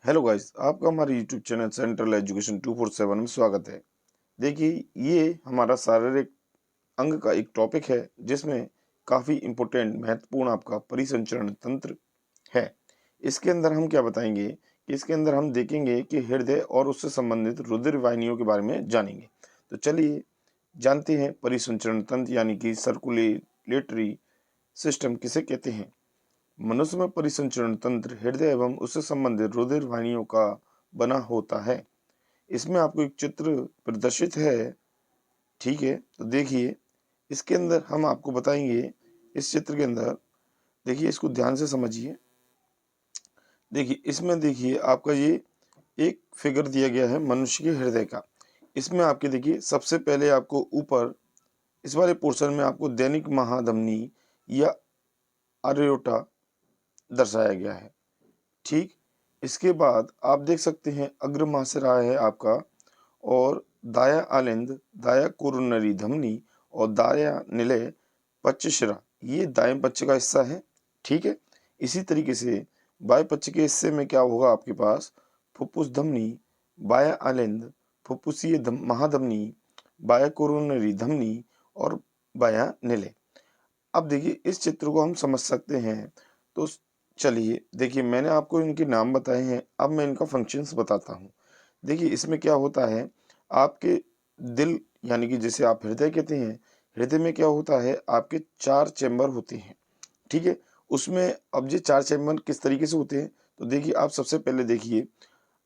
Hello guys, आपका हमारे YouTube channel central education 247 में स्वागत है। देखिए, ये हमारा शारीरिक अंग का एक टॉपिक है जिसमें काफ़ी इम्पोर्टेंट महत्वपूर्ण आपका परिसंचरण तंत्र है। इसके अंदर हम क्या बताएंगे कि इसके अंदर हम देखेंगे कि हृदय और उससे संबंधित रुधिर वाहिनियों के बारे में जानेंगे। तो चलिए जानते हैं परिसंचरण तंत्र यानी कि सर्कुलेटरी सिस्टम किसे कहते हैं। मनुष्य में परिसंचरण तंत्र हृदय एवं उससे संबंधित रुधिर वाहिनियों का बना होता है। इसमें आपको एक चित्र प्रदर्शित है, ठीक है। तो देखिए, इसके अंदर हम आपको बताएंगे। इस चित्र के अंदर देखिए, इसको ध्यान से समझिए। देखिए, इसमें देखिए आपका ये एक फिगर दिया गया है मनुष्य के हृदय का। इसमें आपके देखिए सबसे पहले आपको ऊपर इस वाले पोर्शन में आपको दैनिक महाधमनी या अरेयोटा दर्शाया गया है, ठीक। इसके बाद आप देख सकते हैं अग्र महाशिरा है आपका, और दाया आलिंद, दाया कोरोनरी धमनी और दाया निलय पक्षशिरा, ये दाएं पक्ष का हिस्सा है, ठीक है। इसी तरीके से बाएं पक्ष के हिस्से में क्या होगा आपके पास फुफ्फुस धमनी, बाया आलिंद, फुफ्फुसीय महाधमनी, बाया कोरोनरी धमनी और बाया निलय। अब देखिए, इस चित्र को हम समझ सकते हैं। तो चलिए देखिए, मैंने आपको इनके नाम बताए हैं, अब मैं इनका फंक्शंस बताता हूँ। देखिए, इसमें क्या होता है, आपके दिल यानी कि जिसे आप हृदय कहते हैं, हृदय में क्या होता है आपके 4 चैम्बर होते हैं, ठीक है। उसमें अब ये 4 चैम्बर किस तरीके से होते हैं, तो देखिए आप सबसे पहले देखिए,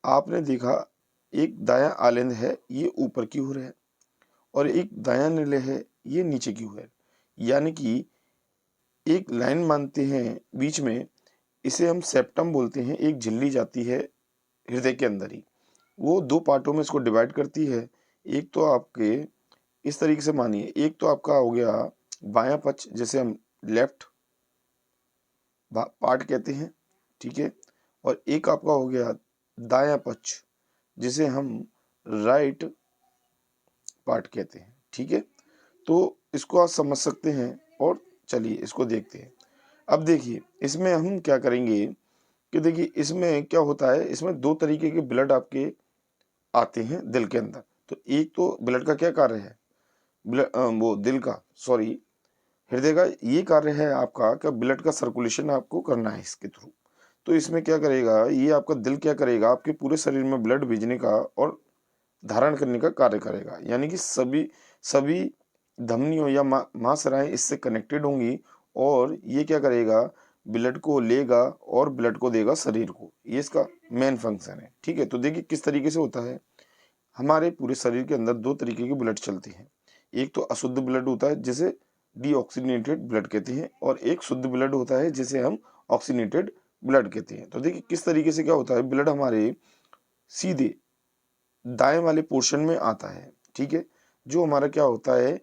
आपने देखा एक दायां आलिंद है, ये ऊपर की ओर है, और एक दायां निलय है, ये नीचे की ओर है। यानी कि एक लाइन मानते हैं बीच में, इसे हम सेप्टम बोलते हैं। एक झिल्ली जाती है हृदय के अंदर ही, वो 2 पार्टों में इसको डिवाइड करती है। एक तो आपके इस तरीके से मानिए, एक तो आपका हो गया बायां पक्ष, जिसे हम लेफ्ट पार्ट कहते हैं, ठीक है। और एक आपका हो गया दायां पक्ष, जिसे हम राइट पार्ट कहते हैं, ठीक है। तो इसको आप समझ सकते हैं, और चलिए इसको देखते हैं। अब देखिए, इसमें हम क्या करेंगे कि देखिए इसमें क्या होता है, इसमें 2 तरीके के ब्लड आपके आते हैं दिल के अंदर। तो एक तो ब्लड का क्या कार्य है, वो दिल का, सॉरी, हृदय का ये कार्य है आपका कि ब्लड का सर्कुलेशन आपको करना है इसके थ्रू। तो इसमें क्या करेगा, ये आपका दिल क्या करेगा, आपके पूरे शरीर में ब्लड भेजने का और धारण करने का कार्य करेगा। यानी कि सभी सभी धमनियों या महासराएं इससे कनेक्टेड होंगी, और ये क्या करेगा, ब्लड को लेगा और ब्लड को देगा शरीर को। ये इसका मेन फंक्शन है, ठीक है। तो देखिए किस तरीके से होता है। हमारे पूरे शरीर के अंदर 2 तरीके के ब्लड चलते हैं। एक तो अशुद्ध ब्लड होता है जिसे डीऑक्सीनेटेड ब्लड कहते हैं, और एक शुद्ध ब्लड होता है जिसे हम ऑक्सीनेटेड ब्लड कहते हैं। तो देखिए किस तरीके से क्या होता है, ब्लड हमारे सीधे दाएं वाले पोर्शन में आता है, ठीक है। जो हमारा क्या होता है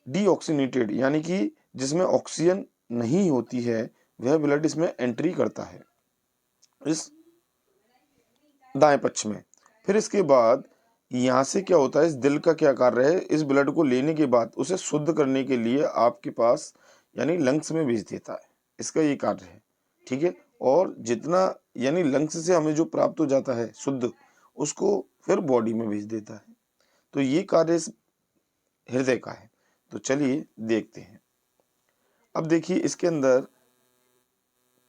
डीऑक्सीनेटेड, यानी कि जिसमें ऑक्सीजन नहीं होती है, वह ब्लड इसमें एंट्री करता है इस दाएं पक्ष में। फिर इसके बाद यहाँ से क्या होता है, इस दिल का क्या कार्य है, इस ब्लड को लेने के बाद उसे शुद्ध करने के लिए आपके पास यानी लंग्स में भेज देता है। इसका ये कार्य है, ठीक है। और जितना यानी लंग्स से हमें जो प्राप्त हो जाता है शुद्ध, उसको फिर बॉडी में भेज देता है। तो ये कार्य इस हृदय का है। तो चलिए देखते हैं। अब देखिए इसके अंदर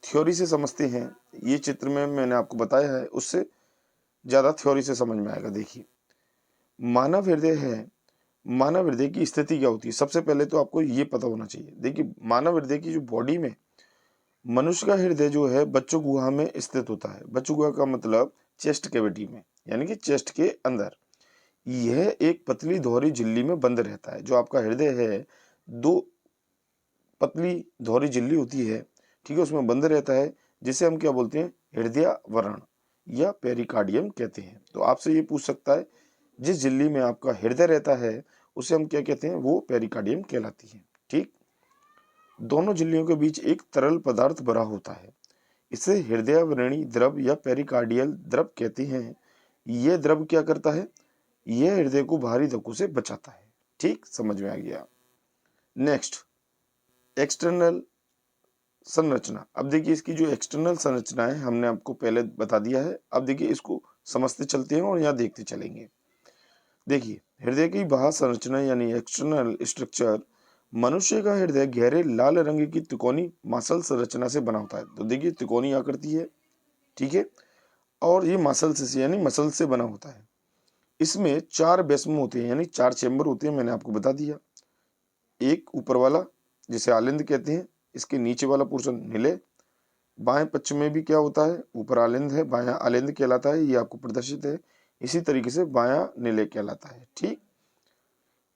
थ्योरी से समझते हैं। ये चित्र में मैंने आपको बताया है, उससे ज़्यादा थ्योरी से समझ में आएगा। देखिए, मानव हृदय है, मानव हृदय की स्थिति क्या होती है, सबसे पहले तो आपको ये पता होना चाहिए। देखिए, मानव हृदय की जो बॉडी में मनुष्य का हृदय जो है बच्चों गुहा में स्थित होता है। बच्चों गुहा का मतलब चेस्ट कैविटी में, यानी कि चेस्ट के अंदर। यह एक पतली दोहरी झिल्ली में बंद रहता है। जो आपका हृदय है, 2 पतली दोहरी झिल्ली होती है, ठीक है, उसमें बंद रहता है, जिसे हम क्या बोलते हैं, हृदय वरण या पेरिकार्डियम कहते हैं। तो आपसे ये पूछ सकता है, जिस झिल्ली में आपका हृदय रहता है उसे हम क्या कहते हैं, वो पेरिकार्डियम कहलाती है, ठीक। दोनों झिल्लियों के बीच एक तरल पदार्थ भरा होता है, इसे हृदयावरणी द्रव या पेरिकार्डियल द्रव कहते हैं। यह द्रव क्या करता है, यह हृदय को भारी धक्कों से बचाता है, ठीक, समझ में आ गया। नेक्स्ट, एक्सटर्नल संरचना। अब देखिए इसकी जो एक्सटर्नल संरचना है हमने आपको पहले बता दिया है। अब देखिए इसको समझते चलते हैं और यहाँ देखते चलेंगे। देखिए हृदय की बाह्य संरचना यानी एक्सटर्नल स्ट्रक्चर, मनुष्य का हृदय गहरे लाल रंग की त्रिकोणी मसल संरचना से बना होता है। तो देखिए त्रिकोणी आकृति है, ठीक है, और ये मसल से यानी मसल से बना होता है। इसमें 4 बेस्म होते हैं यानी 4 चेंबर होते हैं, मैंने आपको बता दिया। एक ऊपर वाला जिसे आलिंद कहते हैं, इसके नीचे वाला पोर्शन निलय, बाएं पक्ष में भी क्या होता है, ऊपर आलिंद है, बायां आलिंद कहलाता है, ये आपको प्रदर्शित है। इसी तरीके से बायां निलय कहलाता है, ठीक।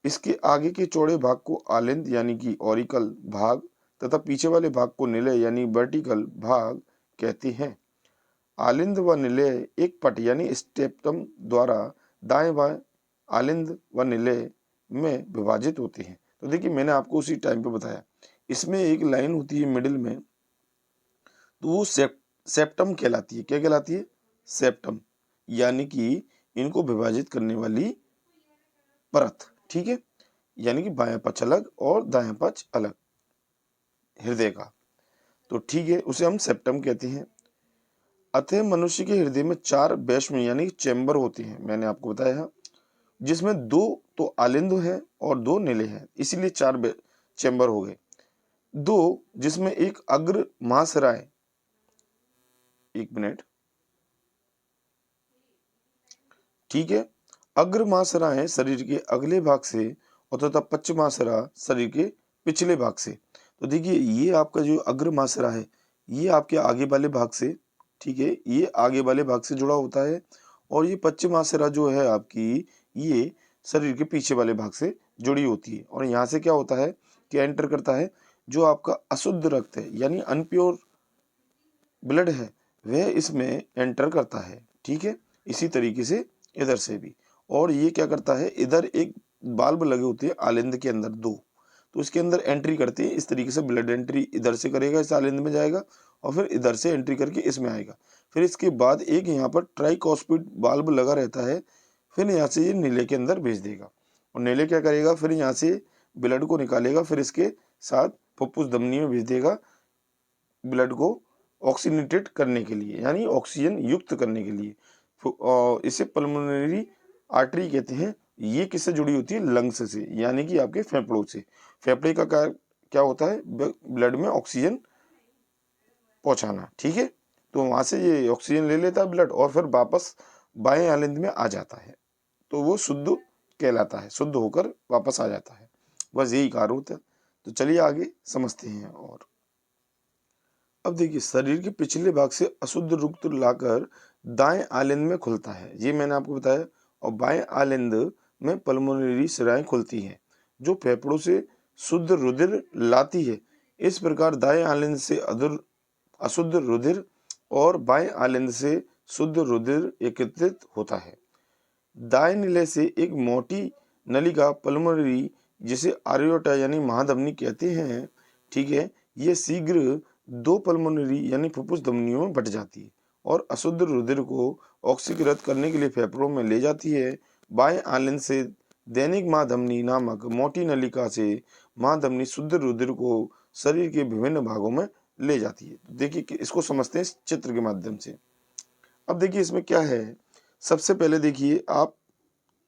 इसके आगे के चौड़े भाग को आलिंद यानी कि ऑरिकल भाग तथा पीछे वाले भाग को निलय यानी वर्टिकल भाग कहते हैं। आलिंद व निलय एक पट यानी स्टेप्टम द्वारा दाएं बाएं आलिंद व निलय में विभाजित होते हैं। तो देखिए मैंने आपको उसी टाइम पे बताया, इसमें एक लाइन होती है मिडिल में, तो वो सेप्टम कहलाती है। क्या कहलाती है? सेप्टम, यानी कि इनको विभाजित करने वाली परत, ठीक है, यानी कि बायां पक्ष अलग और दायां पक्ष अलग हृदय का, तो ठीक है, उसे हम सेप्टम कहते हैं। अतः मनुष्य के हृदय में 4 बेश्म यानी चैम्बर होते हैं, मैंने आपको बताया, जिसमें 2 तो आलिंद है और 2 निले हैं, इसीलिए 4 चैम्बर हो गए। 2 जिसमें एक अग्र महासराय, एक मिनट, ठीक है, अग्र महासराय शरीर के अगले भाग से और तथा पश्च महासरा शरीर के पिछले भाग से। तो देखिए ये आपका जो अग्र महासरा है ये आपके आगे वाले भाग से, ठीक है, ये आगे वाले भाग से जुड़ा होता है, और ये पश्च महासरा जो है आपकी, ये शरीर के पीछे वाले भाग से जुड़ी होती है। और यहाँ से क्या होता है कि एंटर करता है जो आपका अशुद्ध रक्त है यानी अनप्योर ब्लड है, वह इसमें एंटर करता है, ठीक है। इसी तरीके से इधर से भी, और ये क्या करता है, इधर एक बाल्ब लगे होते हैं आलिंद के अंदर 2, तो इसके अंदर एंट्री करते हैं। इस तरीके से ब्लड एंट्री इधर से करेगा, इस आलिंद में जाएगा, और फिर इधर से एंट्री करके इसमें आएगा। फिर इसके बाद एक यहाँ पर ट्राइकॉस्पिड बाल्ब लगा रहता है, फिर यहाँ से ये नीले के अंदर भेज देगा, और नीले क्या करेगा, फिर यहाँ से ब्लड को निकालेगा, फिर इसके साथ फुफ्फुस धमनी में भेज देगा ब्लड को ऑक्सीनेटेड करने के लिए यानी ऑक्सीजन युक्त करने के लिए। इसे पल्मोनरी आर्टरी कहते हैं। ये किससे जुड़ी होती है? लंग्स से, यानी कि आपके फेफड़ों से। फेफड़े का क्या होता है? ब्लड में ऑक्सीजन पहुंचाना, ठीक है। तो वहां से ये ऑक्सीजन ले लेता है ब्लड, और फिर वापस बाएं आलिंद में आ जाता है, तो वो शुद्ध कहलाता है, शुद्ध होकर वापस आ जाता है। बस यही कार्य होता है। तो चलिए आगे समझते हैं। और अब देखिए शरीर के पिछले भाग से अशुद्ध रक्त लाकर दाएं आलिंद में खुलता है, ये मैंने आपको बताया, और बाएं आलिंद में पल्मोनरी शिराएं खुलती हैं जो फेफड़ों से शुद्ध रुधिर लाती है। इस प्रकार दाएं आलिंद से अशुद्ध रुधिर और बाएं आलिंद से शुद्ध रुधिर एकत्रित होता है। दाएं निलय से एक मोटी नलिका पल्मोनरी, जिसे आर्योटा यानी महाधमनी कहते हैं, ठीक है, ये शीघ्र 2 पल्मोनरी यानी फुफ्फुस धमनियों में बट जाती है और अशुद्ध रुधिर को ऑक्सीकृत करने के लिए फेफड़ों में ले जाती है। बाएं आलिंद से दैनिक महाधमनी नामक मोटी नलिका से महाधमनी शुद्ध रुधिर को शरीर के विभिन्न भागों में ले जाती है। तो देखिए कि इसको समझते हैं इस चित्र के माध्यम से। अब देखिए इसमें क्या है, सबसे पहले देखिए आप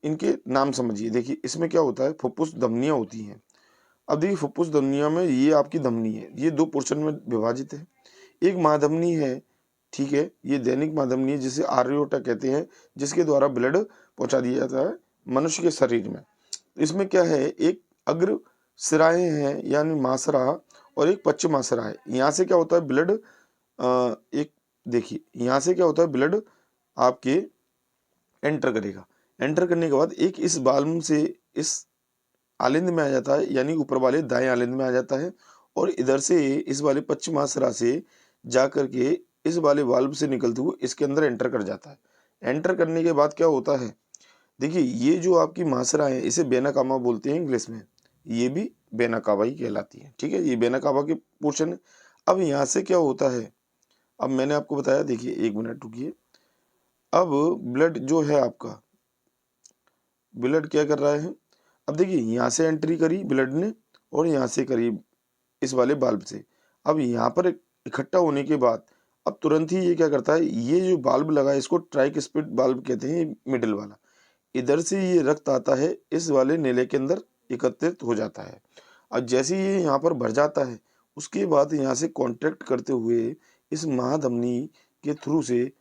इनके नाम समझिए। देखिए इसमें क्या होता है, फुफ्फुस धमनियां होती हैं। अब देखिए फुफ्फुस धमनियों में ये आपकी धमनी है, ये 2 पोर्शन में विभाजित है। एक महाधमनी है, ठीक है, ये दैनिक महाधमनी है जिसे आर्योटा कहते हैं, जिसके द्वारा ब्लड पहुंचा दिया जाता है मनुष्य के शरीर में। इसमें क्या है, एक अग्र सिराएं हैं यानी मासरा, और एक पश्च मासरा है। यहाँ से क्या होता है ब्लड, एक देखिए यहाँ से क्या होता है ब्लड आपके एंटर करेगा। एंटर करने के बाद एक इस बाल्ब से इस आलिंद में आ जाता है, यानी ऊपर वाले दाएं आलिंद में आ जाता है, और इधर से इस वाले पश्चिम महासरा से जाकर के इस वाले वाल्व से निकलते हुए इसके अंदर एंटर कर जाता है। एंटर करने के बाद क्या होता है, देखिए ये जो आपकी महासरा है इसे वेना कावा बोलते हैं इंग्लिश में, ये भी वेना कावा ही कहलाती है, ठीक है, ये वेना कावा के पोर्शन है। अब यहाँ से क्या होता है, अब मैंने आपको बताया, देखिए 1 मिनट रुकिए। अब ब्लड जो है आपका, ब्लड क्या कर रहा है, अब देखिए यहाँ से एंट्री करी ब्लड ने और यहाँ से करी इस वाले बाल्ब से। अब यहाँ पर इकट्ठा होने के बाद अब तुरंत ही ये क्या करता है, ये जो बाल्ब लगा है इसको ट्राइस्पिड बाल्ब कहते हैं, मिडिल वाला, इधर से ये रक्त आता है इस वाले नीले के अंदर एकत्रित हो जाता है। अब जैसे ये यहाँ पर भर जाता है उसके बाद यहाँ से कॉन्ट्रैक्ट करते हुए इस महाधमनी के थ्रू से,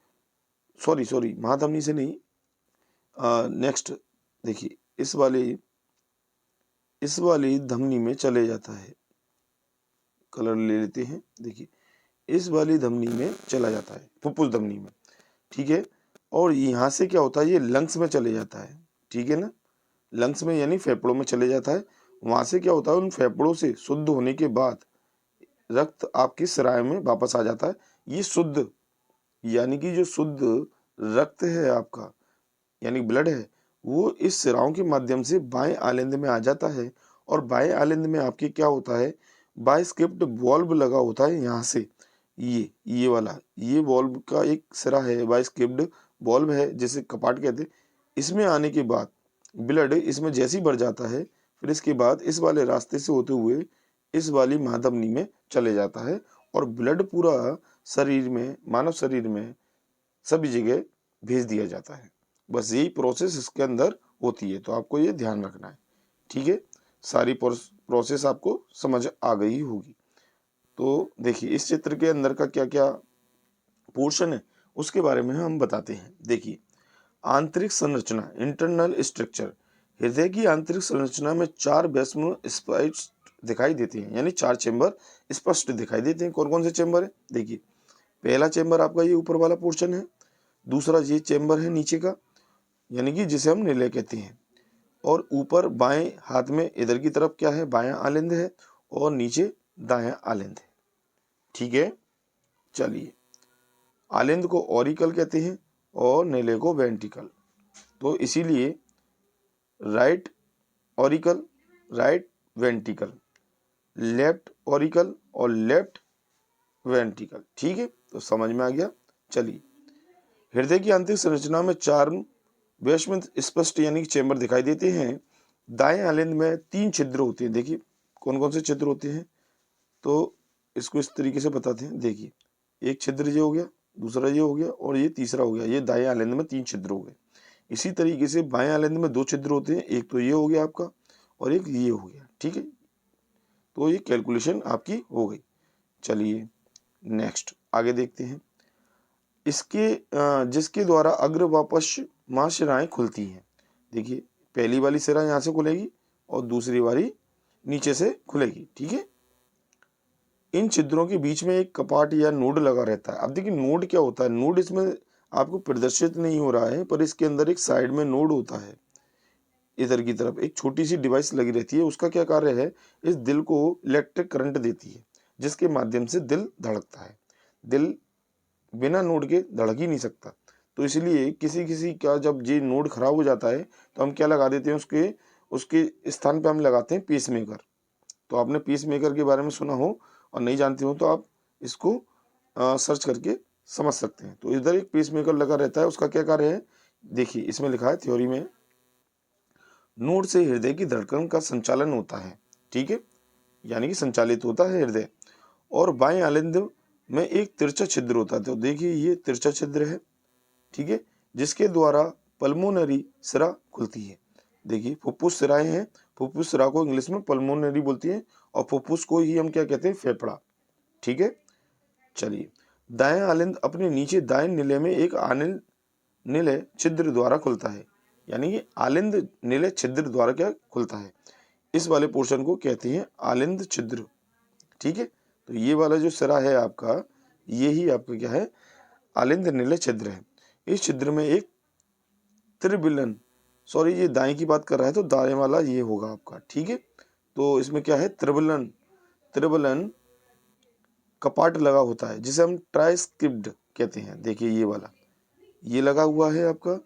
सॉरी महाधमनी से नहीं, नेक्स्ट देखिए इस वाली धमनी में चले जाता है, कलर ले लेते हैं, देखिए इस वाली धमनी में चला जाता है, फुफ्फुस धमनी में, ठीक है। और यहाँ से क्या होता है, ये लंग्स में चले जाता है, ठीक है ना, लंग्स में यानी फेफड़ों में चले जाता है। वहाँ से क्या होता है, उन फेफड़ों से शुद्ध होने के बाद रक्त आपकी सिराओं में वापस आ जाता है। ये शुद्ध यानी कि जो शुद्ध रक्त है आपका यानी ब्लड है, वो इस सिराओं के माध्यम से बाएं आलिंद में आ जाता है। और बाएं आलिंद में आपके क्या होता है, बाइस्क्रिप्ट वॉल्व लगा होता है। यहाँ से ये वाला ये वॉल्व का एक सिरा है, बाइस्क्रिप्ट वॉल्व है जिसे कपाट कहते हैं। इसमें आने के बाद ब्लड इसमें जैसे ही बढ़ जाता है, फिर इसके बाद इस वाले रास्ते से होते हुए इस वाली महाधमनी में चले जाता है और ब्लड पूरा शरीर में, मानव शरीर में सभी जगह भेज दिया जाता है। बस यही प्रोसेस इसके अंदर होती है, तो आपको ये ध्यान रखना है, ठीक है। सारी प्रोसेस आपको समझ आ गई होगी। तो देखिए इस चित्र के अंदर का क्या क्या पोर्शन है उसके बारे में हम बताते हैं। देखिए आंतरिक संरचना, इंटरनल स्ट्रक्चर। हृदय की आंतरिक संरचना में 4 भस्म स्पष्ट दिखाई देते हैं, यानी 4 चेंबर स्पष्ट दिखाई देते हैं। कौन कौन से चेंबर है, देखिए पहला चेंबर आपका ये ऊपर वाला पोर्शन है, दूसरा ये चेंबर है नीचे का यानी कि जिसे हम निलय कहते हैं, और ऊपर बाएं हाथ में इधर की तरफ क्या है, बायां आलिंद है, और नीचे दायां आलिंद है, ठीक है। चलिए आलिंद को ऑरिकल कहते हैं और निलय को वेंट्रिकल। तो इसीलिए right auricle, right ventricle, left auricle और लेफ्ट वेंट्रिकल, ठीक है। तो समझ में आ गया। चलिए हृदय की आंतरिक संरचना में 4 भस्म स्पष्ट यानी कि चेंबर दिखाई देते हैं। दाएं आलिंद में 3 छिद्र होते हैं। देखिए कौन कौन से छिद्र होते हैं, तो इसको इस तरीके से बताते हैं। देखिए एक छिद्र ये हो गया, दूसरा ये हो गया और ये तीसरा हो गया। ये दाएं आलिंद में 3 छिद्र हो गए। इसी तरीके से बाएं आलिंद में 2 छिद्र होते हैं, एक तो ये हो गया आपका और एक ये हो गया, ठीक है। तो ये कैलकुलेशन आपकी हो गई। चलिए नेक्स्ट आगे देखते हैं। इसके जिसके द्वारा अग्र व पश्चिम शिराएं खुलती हैं। देखिए पहली वाली सिरा यहाँ से खुलेगी और दूसरी वाली नीचे से खुलेगी, ठीक है। इन छिद्रों के बीच में एक कपाट या नोड लगा रहता है। अब देखिए नोड क्या होता है, नोड इसमें आपको प्रदर्शित नहीं हो रहा है, पर इसके अंदर एक साइड में नोड होता है। इधर की तरफ एक छोटी सी डिवाइस लगी रहती है, उसका क्या कार्य है, इस दिल को इलेक्ट्रिक करंट देती है जिसके माध्यम से दिल धड़कता है। दिल बिना नोड के धड़क ही नहीं सकता, तो इसलिए किसी किसी का जब ये नोड खराब हो जाता है तो हम क्या लगा देते हैं, उसके उसके स्थान पे हम लगाते हैं पेसमेकर। तो आपने पेसमेकर के बारे में सुना हो और नहीं जानते हो तो आप इसको सर्च करके समझ सकते हैं। तो इधर एक पेसमेकर लगा रहता है, उसका क्या कार्य है, देखिए इसमें लिखा है थ्योरी में, नोड से हृदय की धड़कन का संचालन होता है, ठीक है, यानी कि संचालित होता है हृदय। और बाएं आलिंद में एक तिरछा छिद्र होता है। तो देखिए ये तिरछा छिद्र है, ठीक है, जिसके द्वारा पल्मोनरी सिरा खुलती है। देखिए फुफ्फुस सिराएं हैं, फुफ्फुस सिरा को इंग्लिश में पल्मोनरी बोलती है और फुफ्फुस को ही हम क्या कहते हैं, फेफड़ा, ठीक है। चलिए दायां आलिंद अपने नीचे दाएं निलय में एक आलिंद निलय छिद्र द्वारा खुलता है, यानी कि आलिंद निलय छिद्र द्वारा क्या खुलता है, इस वाले पोर्शन को कहते हैं आलिंद छिद्र, ठीक है। तो ये वाला जो सिरा है आपका, ये ही आपका क्या है, आलिंद निलय छिद्र है। इस छिद्र में एक त्रिबिलन, सॉरी ये दाएं की बात कर रहा है तो दाएं वाला ये होगा आपका, ठीक है। तो इसमें क्या है, त्रिबिलन, त्रिबिलन कपाट लगा होता है जिसे हम ट्राइस्क्रिप्ट कहते हैं। देखिए ये वाला ये लगा हुआ है आपका,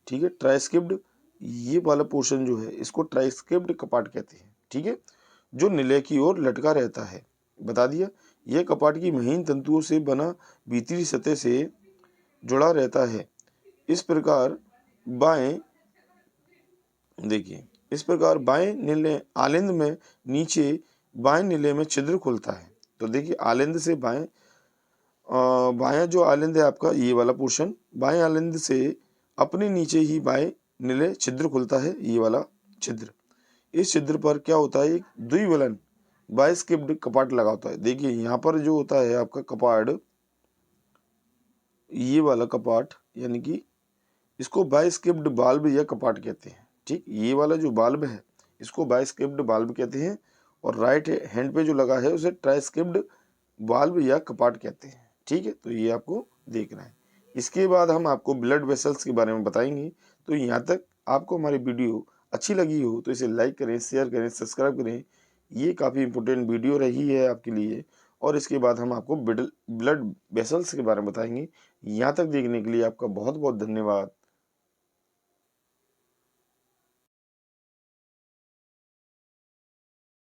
ठीक है, ट्राइस्क्रिप्ट, ये वाला पोर्शन जो है इसको ट्राइस्क्रिप्ट कपाट कहते हैं, ठीक है, जो निलय की ओर लटका रहता है। बता दिया, यह कपाट की महीन तंतुओं से बना भीतरी सतह से जुड़ा रहता है। इस प्रकार बाएं, देखिए इस प्रकार बाएं निलय आलिंद में नीचे बाएं निलय में छिद्र खुलता है। तो देखिए आलिंद से बायां जो आलिंद है आपका ये वाला पोर्शन, बाएं आलिंद से अपने नीचे ही बाएं नीले छिद्र खुलता है, ये वाला छिद्र। इस छिद्र पर क्या होता है, एक द्विवलन बाइस्किप्ड कपाट लगा होता है। देखिए यहाँ पर जो होता है आपका कपाट, ये वाला कपाट, यानी कि इसको बाइस्किप्ड बाल्ब या कपाट कहते हैं। ठीक, ये वाला जो बाल्ब है इसको बाइस्किप्ड बाल्ब कहते हैं, और राइट हैंड पे जो लगा है उसे ट्राइस्किप्ड बाल्ब या कपाट कहते हैं। ठीक है, तो ये आपको देखना है। इसके बाद हम आपको ब्लड वेसल्स के बारे में बताएंगे। तो यहाँ तक आपको हमारी वीडियो अच्छी लगी हो तो इसे लाइक करें, शेयर करें, सब्सक्राइब करें। ये काफ़ी इंपॉर्टेंट वीडियो रही है आपके लिए। और इसके बाद हम आपको ब्लड वेसल्स के बारे में बताएंगे। यहाँ तक देखने के लिए आपका बहुत बहुत धन्यवाद।